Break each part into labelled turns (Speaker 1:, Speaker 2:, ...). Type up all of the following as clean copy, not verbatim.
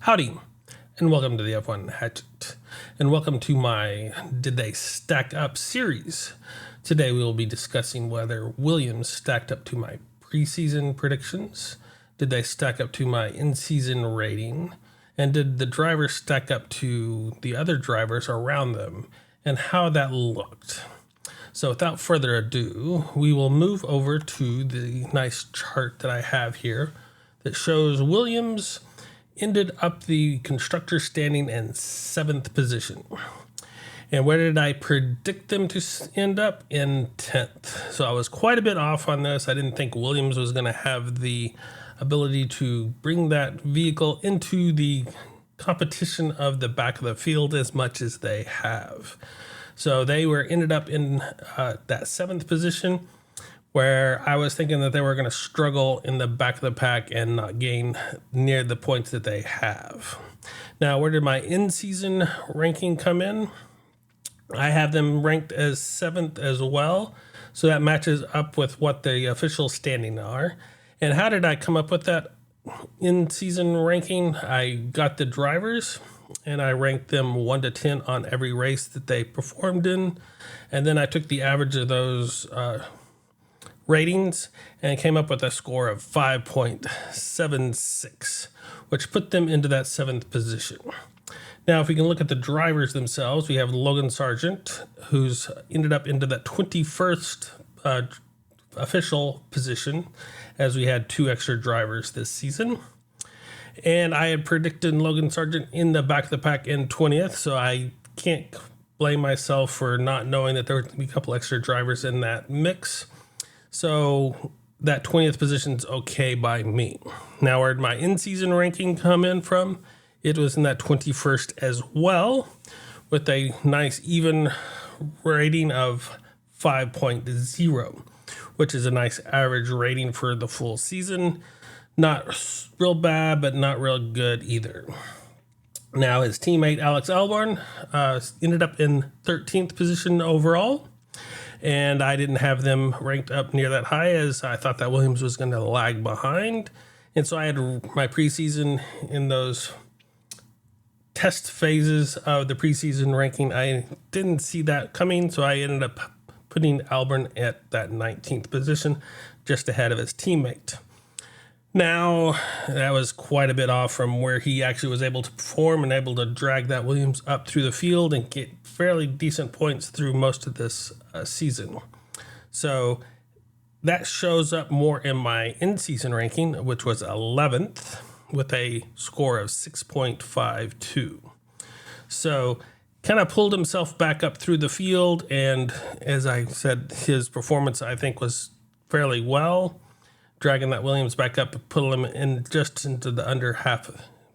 Speaker 1: Howdy, and welcome to the F1 Hatchet, and welcome to my Did They Stack Up series. Today we will be discussing whether Williams stacked up to my preseason predictions, did they stack up to my in-season rating, and did the drivers stack up to the other drivers around them, and how that looked. So without further ado, we will move over to the nice chart that I have here that shows Williams ended up the constructor standing in 7th position. And where did I predict them to end up? In 10th. So I was quite a bit off on this. I didn't think Williams was going to have the ability to bring that vehicle into the competition of the back of the field as much as they have. So they ended up in that 7th position, where I was thinking that they were going to struggle in the back of the pack and not gain near the points that they have. Now, where did my in-season ranking come in? I have them ranked as 7th as well, so that matches up with what the official standing are. And how did I come up with that in-season ranking? I got the drivers, and I ranked them 1 to 10 on every race that they performed in, and then I took the average of those ratings and came up with a score of 5.76, which put them into that 7th position. Now, if we can look at the drivers themselves, we have Logan Sargent, who's ended up into that 21st official position, as we had 2 extra drivers this season. And I had predicted Logan Sargent in the back of the pack in 20th, so I can't blame myself for not knowing that there would be a couple extra drivers in that mix. So that 20th position is okay by me. Now, where did my in-season ranking come in from? It was in that 21st as well, with a nice even rating of 5.0, which is a nice average rating for the full season. Not real bad, but not real good either. Now, his teammate Alex Albon ended up in 13th position overall. And I didn't have them ranked up near that high, as I thought that Williams was going to lag behind. And so I had my preseason in those test phases of the preseason ranking. I didn't see that coming, so I ended up putting Albon at that 19th position, just ahead of his teammate. Now, that was quite a bit off from where he actually was able to perform and able to drag that Williams up through the field and get fairly decent points through most of this season. So that shows up more in my in-season ranking, which was 11th with a score of 6.52. So kind of pulled himself back up through the field. And as I said, his performance, I think, was fairly well. Dragging that Williams back up, put him in just into the under half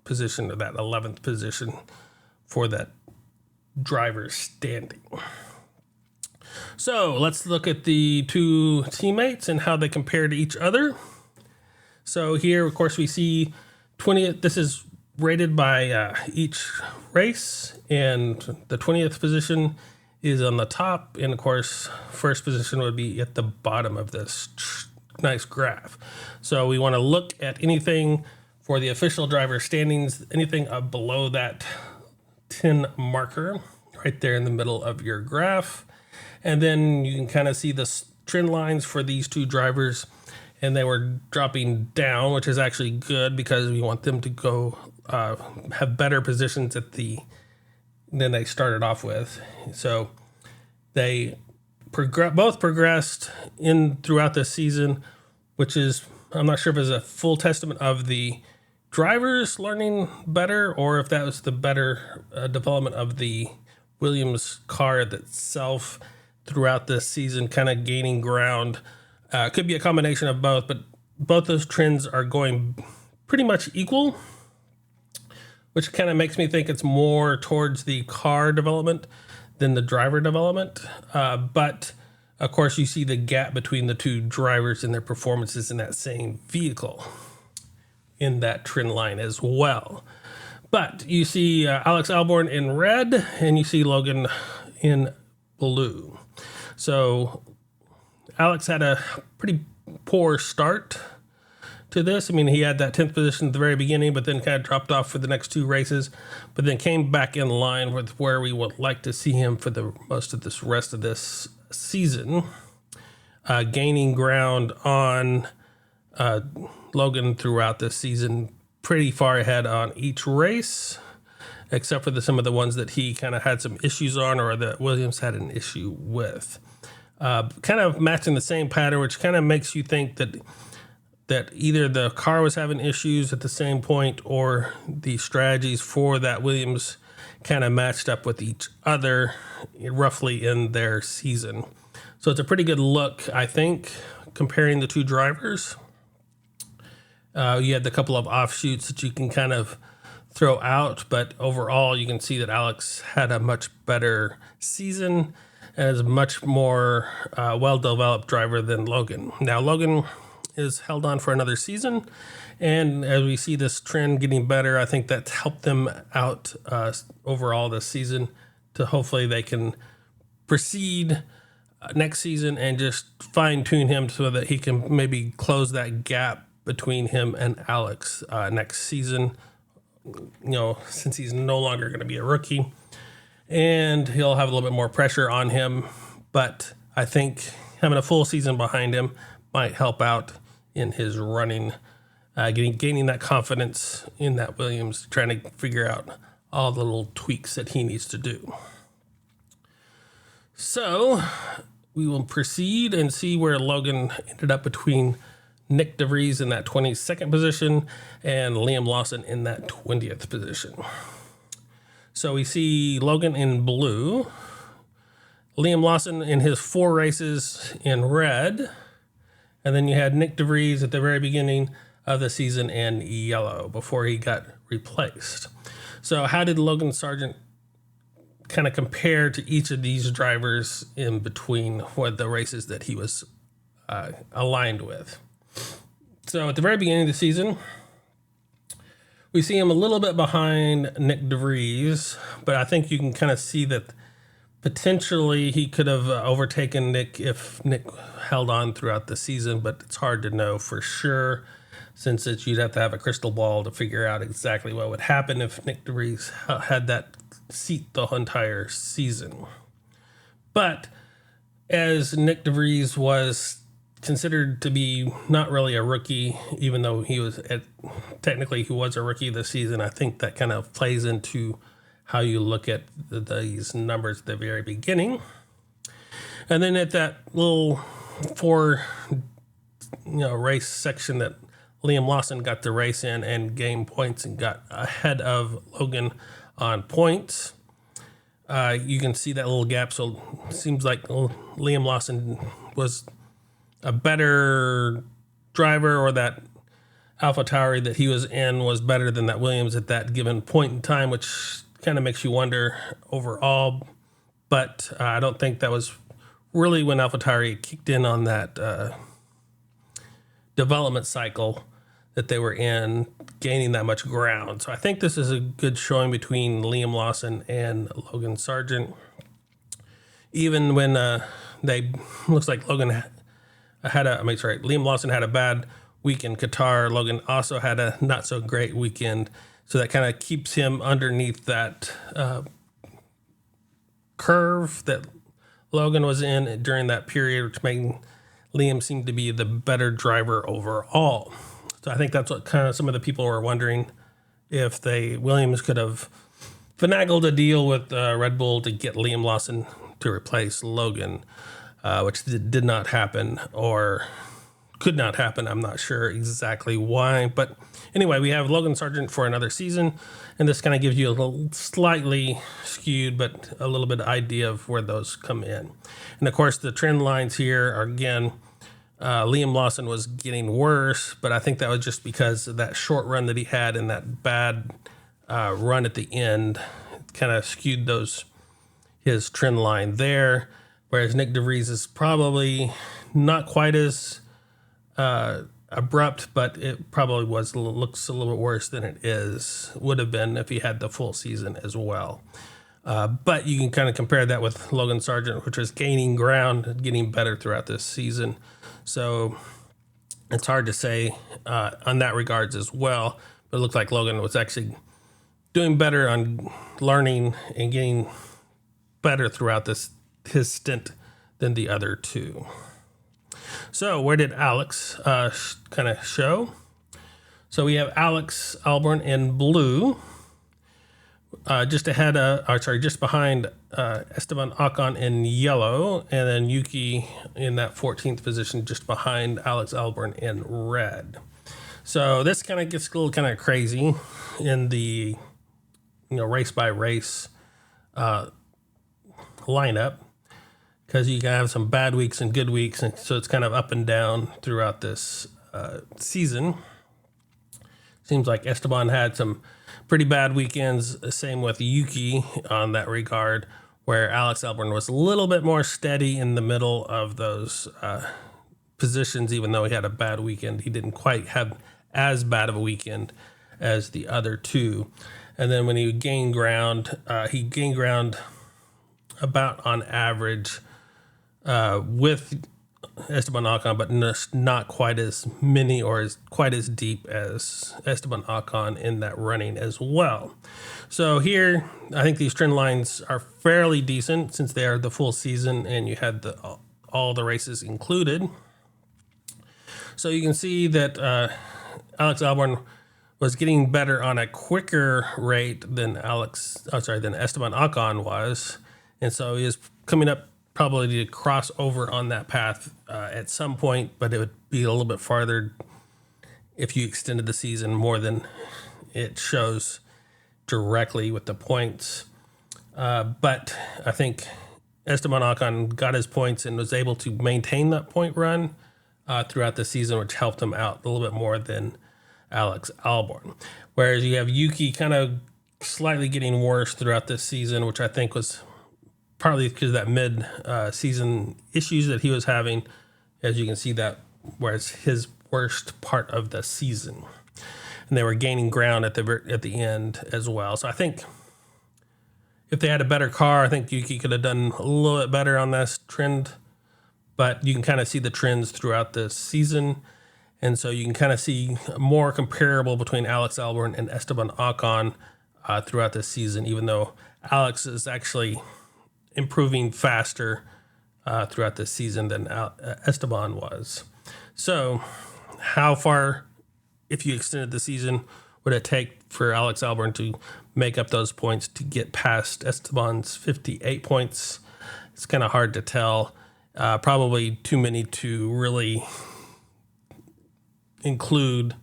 Speaker 1: position of that 11th position for that driver standing. So let's look at the 2 teammates and how they compare to each other. So here, of course, we see 20th. This is rated by each race, and the 20th position is on the top, and of course, first position would be at the bottom of this nice graph. So we want to look at anything for the official driver standings, anything below that 10 marker right there in the middle of your graph. And then you can kind of see the trend lines for these 2 drivers, and they were dropping down, which is actually good because we want them to go have better positions than they started off with. So they both progressed in throughout the season, which is, I'm not sure if it's a full testament of the drivers learning better or if that was the better development of the Williams car itself throughout this season, kind of gaining ground. Could be a combination of both, but both those trends are going pretty much equal, which kind of makes me think it's more towards the car development than the driver development. But of course, you see the gap between the 2 drivers and their performances in that same vehicle in that trend line as well. But you see Alex Albon in red, and you see Logan in blue. So Alex had a pretty poor start to this. I mean, he had that 10th position at the very beginning, but then kind of dropped off for the next two races, but then came back in line with where we would like to see him for the most of this rest of this season, gaining ground on Logan throughout this season, pretty far ahead on each race, except for some of the ones that he kind of had some issues on or that Williams had an issue with. Kind of matching the same pattern, which kind of makes you think that either the car was having issues at the same point or the strategies for that Williams kind of matched up with each other roughly in their season. So it's a pretty good look, I think, comparing the two drivers. You had a couple of offshoots that you can kind of throw out, but overall you can see that Alex had a much better season and is a much more well-developed driver than Logan. Now, Logan is held on for another season, and as we see this trend getting better, I think that's helped them out overall this season to hopefully they can proceed next season and just fine-tune him so that he can maybe close that gap between him and Alex next season, since he's no longer going to be a rookie, and he'll have a little bit more pressure on him. But I think having a full season behind him might help out in his running, gaining that confidence in that Williams, trying to figure out all the little tweaks that he needs to do. So we will proceed and see where Logan ended up between Nick DeVries in that 22nd position and Liam Lawson in that 20th position. So we see Logan in blue, Liam Lawson in his 4 races in red, and then you had Nick DeVries at the very beginning of the season in yellow before he got replaced. So how did Logan Sargent kind of compare to each of these drivers in between what the races that he was aligned with? So at the very beginning of the season, we see him a little bit behind Nick DeVries, but I think you can kind of see that potentially he could have overtaken Nick if Nick held on throughout the season, but it's hard to know for sure since you'd have to have a crystal ball to figure out exactly what would happen if Nick DeVries had that seat the entire season. But as Nick DeVries was considered to be not really a rookie, even though technically he was a rookie this season, I think that kind of plays into how you look at these numbers at the very beginning. And then at that little 4 race section that Liam Lawson got the race in and gained points and got ahead of Logan on points, you can see that little gap. So it seems like Liam Lawson was a better driver, or that AlphaTauri that he was in was better than that Williams at that given point in time, which kind of makes you wonder overall. But I don't think that was really when AlphaTauri kicked in on that development cycle that they were in, gaining that much ground. So I think this is a good showing between Liam Lawson and Logan Sargent. Even when looks like Liam Lawson had a bad week in Qatar. Logan also had a not so great weekend. So that kind of keeps him underneath that curve that Logan was in during that period, which made Liam seem to be the better driver overall. So I think that's what kind of some of the people were wondering, if Williams could have finagled a deal with Red Bull to get Liam Lawson to replace Logan, which did not happen, or could not happen. I'm not sure exactly why. But anyway, we have Logan Sargent for another season, and this kind of gives you a little slightly skewed, but a little bit of idea of where those come in. And of course, the trend lines here are, again, Liam Lawson was getting worse, but I think that was just because of that short run that he had and that bad run at the end kind of skewed his trend line there. Whereas Nick DeVries is probably not quite as abrupt, but it probably looks a little bit worse than it would have been if he had the full season as well. But you can kind of compare that with Logan Sargent, which was gaining ground, getting better throughout this season. So It's hard to say on that regards as well, but it looked like Logan was actually doing better on learning and getting better throughout his stint than the other two. So where did Alex kind of show? So we have Alex Albon in blue, just behind Esteban Ocon in yellow, and then Yuki in that 14th position, just behind Alex Albon in red. So this kind of gets a little kind of crazy in the race by race lineup, because you can have some bad weeks and good weeks, and so it's kind of up and down throughout this season. Seems like Esteban had some pretty bad weekends, same with Yuki on that regard, where Alex Albon was a little bit more steady in the middle of those positions. Even though he had a bad weekend, he didn't quite have as bad of a weekend as the other two. And then when he gained ground about on average with Esteban Ocon, but not quite as many or quite as deep as Esteban Ocon in that running as well. So here, I think these trend lines are fairly decent since they are the full season and you had all the races included. So you can see that Alex Albon was getting better on a quicker rate than Esteban Ocon was, and so he is coming up probably to cross over on that path at some point, but it would be a little bit farther if you extended the season more than it shows directly with the points. But I think Esteban Ocon got his points and was able to maintain that point run throughout the season, which helped him out a little bit more than Alex Albon. Whereas you have Yuki kind of slightly getting worse throughout this season, which I think was partly because of that mid-season issues that he was having. As you can see, that was his worst part of the season. And they were gaining ground at the end as well. So I think if they had a better car, I think Yuki could have done a little bit better on this trend. But you can kind of see the trends throughout the season. And so you can kind of see more comparable between Alex Albon and Esteban Ocon throughout this season, even though Alex is actually improving faster throughout this season than Esteban was. So how far, if you extended the season, would it take for Alex Albon to make up those points to get past Esteban's 58 points? It's kind of hard to tell. Probably too many to really include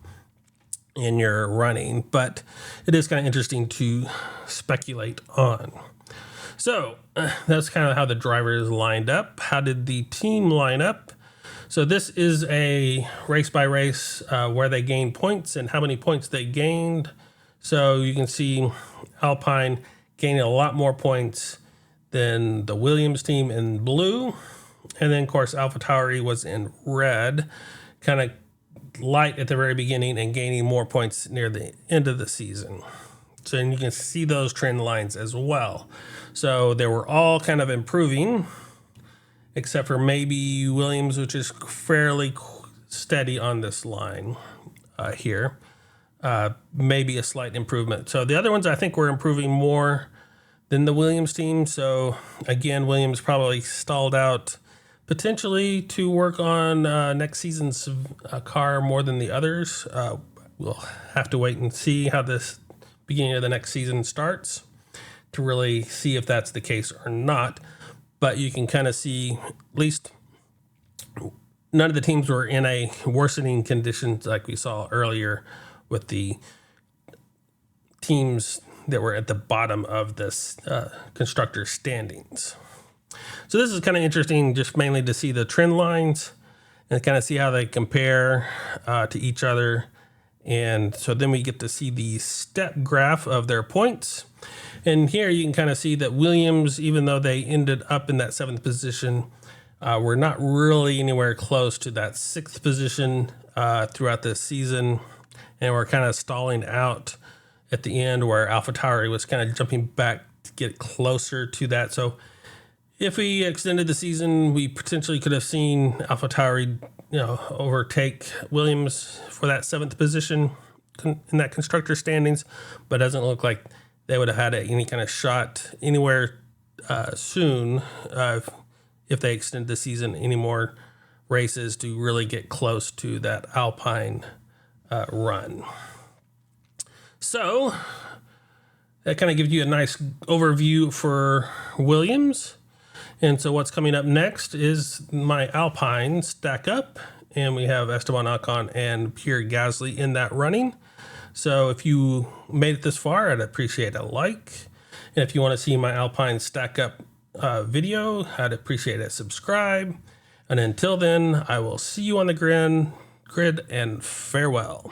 Speaker 1: in your running, but it is kind of interesting to speculate on. So that's kind of how the drivers lined up. How did the team line up? So this is a race by race where they gained points and how many points they gained. So you can see Alpine gaining a lot more points than the Williams team in blue. And then, of course, AlphaTauri was in red, kind of light at the very beginning and gaining more points near the end of the season. So and you can see those trend lines as well. So they were all kind of improving, except for maybe Williams, which is fairly steady on this line here. Maybe a slight improvement. So the other ones I think were improving more than the Williams team. So again, Williams probably stalled out potentially to work on next season's car more than the others. We'll have to wait and see how this beginning of the next season starts to really see if that's the case or not. But you can kind of see at least none of the teams were in a worsening conditions like we saw earlier with the teams that were at the bottom of this constructor standings. So this is kind of interesting, just mainly to see the trend lines and kind of see how they compare to each other. And so then we get to see the step graph of their points. And here you can kind of see that Williams, even though they ended up in that 7th position, were not really anywhere close to that 6th position throughout this season. And we're kind of stalling out at the end where AlphaTauri was kind of jumping back to get closer to that. So if we extended the season, we potentially could have seen AlphaTauri overtake Williams for that 7th position in that constructor standings, but doesn't look like they would have had any kind of shot anywhere soon if they extend the season any more races to really get close to that Alpine run. So that kind of gives you a nice overview for Williams. And so what's coming up next is my Alpine stack up, and we have Esteban Ocon and Pierre Gasly in that running. So if you made it this far, I'd appreciate a like. And if you want to see my Alpine stack up video, I'd appreciate a subscribe. And until then, I will see you on the grid, and farewell.